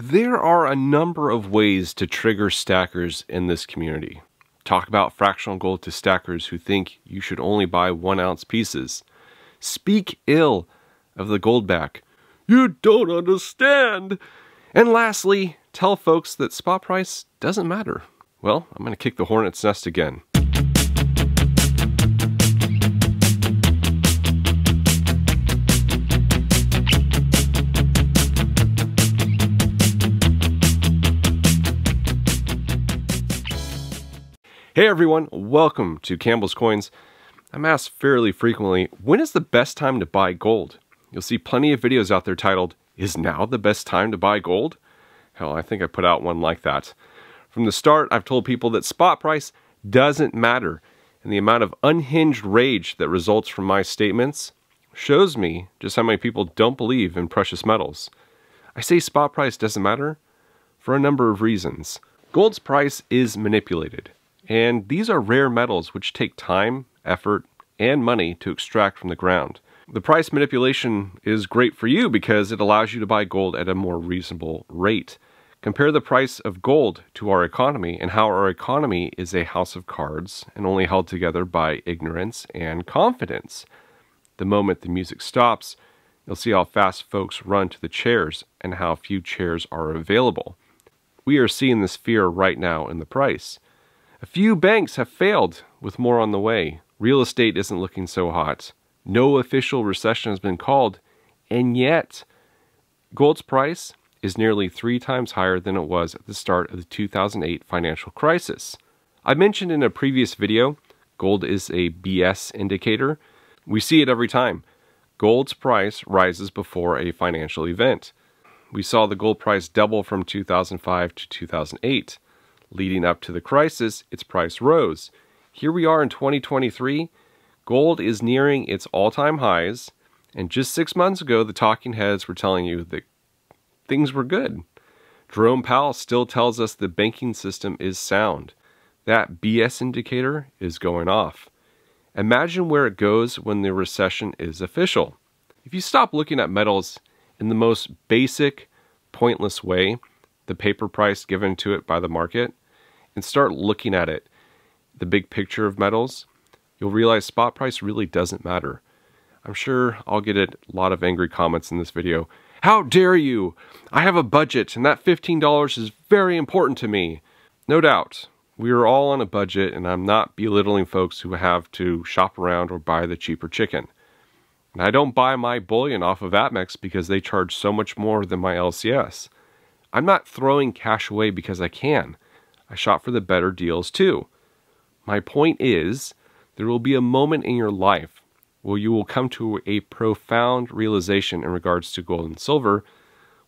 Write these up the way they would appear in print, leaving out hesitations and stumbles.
There are a number of ways to trigger stackers in this community. Talk about fractional gold to stackers who think you should only buy 1 ounce pieces. Speak ill of the gold back. You don't understand. And lastly, tell folks that spot price doesn't matter. Well, I'm going to kick the hornet's nest again. Hey everyone, welcome to Campbell's Coins. I'm asked fairly frequently, when is the best time to buy gold? You'll see plenty of videos out there titled, Is Now the Best Time to Buy Gold? Hell, I think I put out one like that. From the start, I've told people that spot price doesn't matter, and the amount of unhinged rage that results from my statements shows me just how many people don't believe in precious metals. I say spot price doesn't matter for a number of reasons. Gold's price is manipulated. And these are rare metals which take time, effort, and money to extract from the ground. The price manipulation is great for you because it allows you to buy gold at a more reasonable rate. Compare the price of gold to our economy and how our economy is a house of cards and only held together by ignorance and confidence. The moment the music stops, you'll see how fast folks run to the chairs and how few chairs are available. We are seeing this fear right now in the price. A few banks have failed, with more on the way. Real estate isn't looking so hot. No official recession has been called, and yet gold's price is nearly 3 times higher than it was at the start of the 2008 financial crisis. I mentioned in a previous video, gold is a BS indicator. We see it every time. Gold's price rises before a financial event. We saw the gold price double from 2005 to 2008. Leading up to the crisis, its price rose. Here we are in 2023. Gold is nearing its all-time highs, and just 6 months ago, the talking heads were telling you that things were good. Jerome Powell still tells us the banking system is sound. That BS indicator is going off. Imagine where it goes when the recession is official. If you stop looking at metals in the most basic, pointless way, the paper price given to it by the market, and start looking at it, the big picture of metals, you'll realize spot price really doesn't matter. I'm sure I'll get a lot of angry comments in this video. How dare you? I have a budget and that $15 is very important to me. No doubt, we are all on a budget and I'm not belittling folks who have to shop around or buy the cheaper chicken. And I don't buy my bullion off of Amex because they charge so much more than my LCS. I'm not throwing cash away because I can. I shop for the better deals too. My point is, there will be a moment in your life where you will come to a profound realization in regards to gold and silver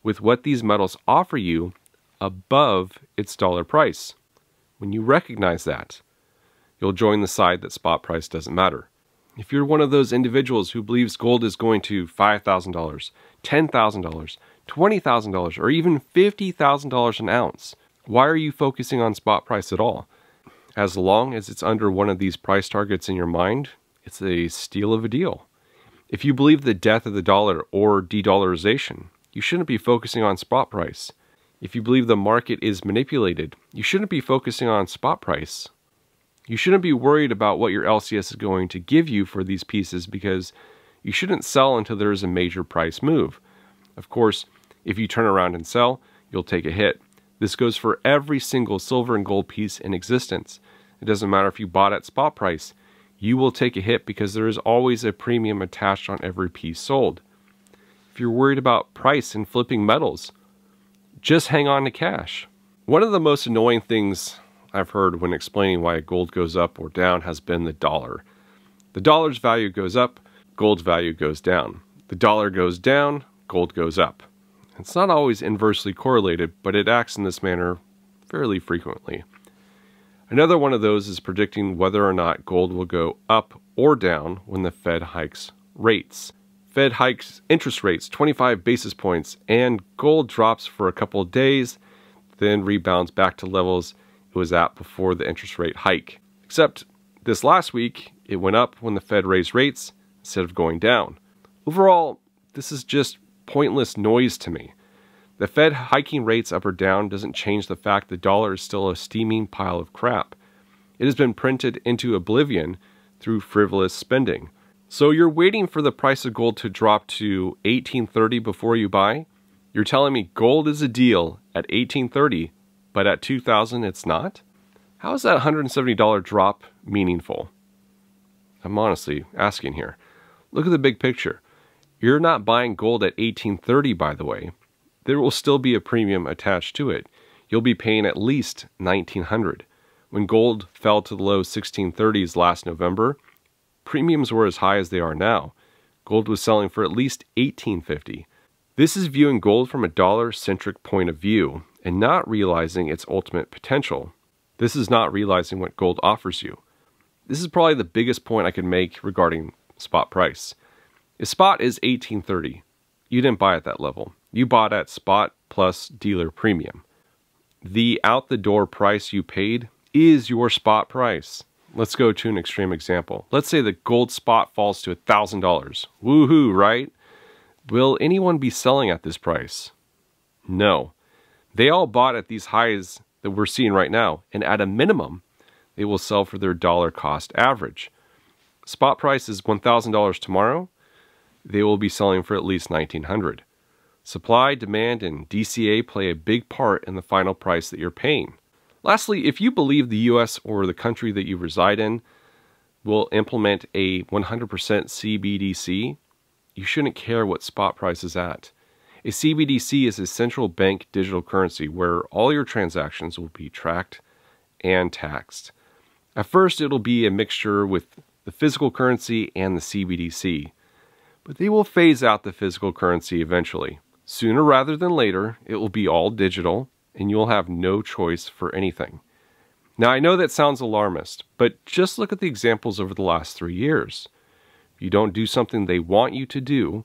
with what these metals offer you above its dollar price. When you recognize that, you'll join the side that spot price doesn't matter. If you're one of those individuals who believes gold is going to $5,000, $10,000, $20,000, or even $50,000 an ounce, why are you focusing on spot price at all? As long as it's under one of these price targets in your mind, it's a steal of a deal. If you believe the death of the dollar or de-dollarization, you shouldn't be focusing on spot price. If you believe the market is manipulated, you shouldn't be focusing on spot price. You shouldn't be worried about what your LCS is going to give you for these pieces because you shouldn't sell until there is a major price move. Of course, if you turn around and sell, you'll take a hit. This goes for every single silver and gold piece in existence. It doesn't matter if you bought at spot price. You will take a hit because there is always a premium attached on every piece sold. If you're worried about price and flipping metals, just hang on to cash. One of the most annoying things I've heard when explaining why gold goes up or down has been the dollar. The dollar's value goes up, gold's value goes down. The dollar goes down, gold goes up. It's not always inversely correlated, but it acts in this manner fairly frequently. Another one of those is predicting whether or not gold will go up or down when the Fed hikes rates. Fed hikes interest rates 25 basis points and gold drops for a couple of days, then rebounds back to levels it was at before the interest rate hike. Except this last week, it went up when the Fed raised rates instead of going down. Overall, this is just pointless noise to me. The Fed hiking rates up or down doesn't change the fact the dollar is still a steaming pile of crap. It has been printed into oblivion through frivolous spending. So you're waiting for the price of gold to drop to $1830 before you buy? You're telling me gold is a deal at $1830, but at $2000 it's not? How is that $170 drop meaningful? I'm honestly asking here. Look at the big picture. You're not buying gold at $1830, by the way. There will still be a premium attached to it. You'll be paying at least $1900. When gold fell to the low 1630s last November, premiums were as high as they are now. Gold was selling for at least $1850. This is viewing gold from a dollar-centric point of view and not realizing its ultimate potential. This is not realizing what gold offers you. This is probably the biggest point I could make regarding spot price. If spot is $1830, you didn't buy at that level. You bought at spot plus dealer premium. The out-the-door price you paid is your spot price. Let's go to an extreme example. Let's say the gold spot falls to $1,000. Woohoo, right? Will anyone be selling at this price? No. They all bought at these highs that we're seeing right now, and at a minimum, they will sell for their dollar cost average. Spot price is $1,000 tomorrow. They will be selling for at least $1,900. Supply, demand, and DCA play a big part in the final price that you're paying. Lastly, if you believe the US or the country that you reside in will implement a 100% CBDC, you shouldn't care what spot price is at. A CBDC is a central bank digital currency where all your transactions will be tracked and taxed. At first, it'll be a mixture with the physical currency and the CBDC, but they will phase out the physical currency eventually. Sooner rather than later, it will be all digital, and you'll have no choice for anything. Now, I know that sounds alarmist, but just look at the examples over the last 3 years. If you don't do something they want you to do,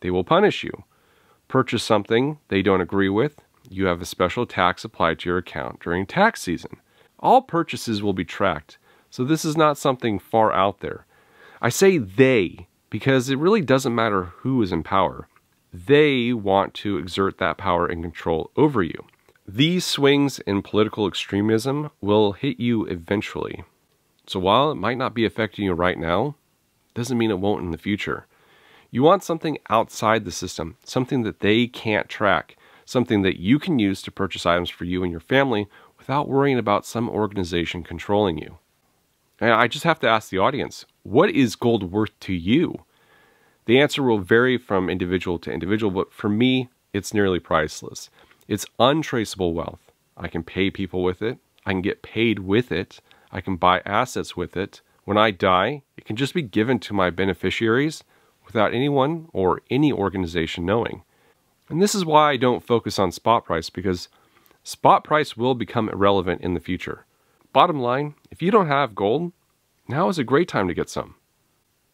they will punish you. Purchase something they don't agree with, you have a special tax applied to your account during tax season. All purchases will be tracked, so this is not something far out there. I say they because it really doesn't matter who is in power. They want to exert that power and control over you. These swings in political extremism will hit you eventually. So while it might not be affecting you right now, doesn't mean it won't in the future. You want something outside the system, something that they can't track, something that you can use to purchase items for you and your family without worrying about some organization controlling you. And I just have to ask the audience, what is gold worth to you? The answer will vary from individual to individual, but for me, it's nearly priceless. It's untraceable wealth. I can pay people with it. I can get paid with it. I can buy assets with it. When I die, it can just be given to my beneficiaries without anyone or any organization knowing. And this is why I don't focus on spot price, because spot price will become irrelevant in the future. Bottom line, if you don't have gold, now is a great time to get some.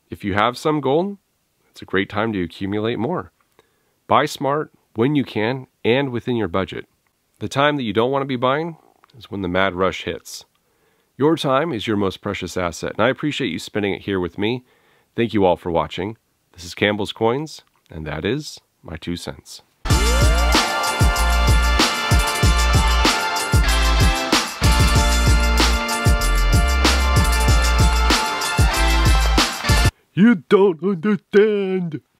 If you have some gold, it's a great time to accumulate more. Buy smart when you can and within your budget. The time that you don't want to be buying is when the mad rush hits. Your time is your most precious asset, and I appreciate you spending it here with me. Thank you all for watching. This is Campbell's Coins, and that is my 2 cents. You don't understand.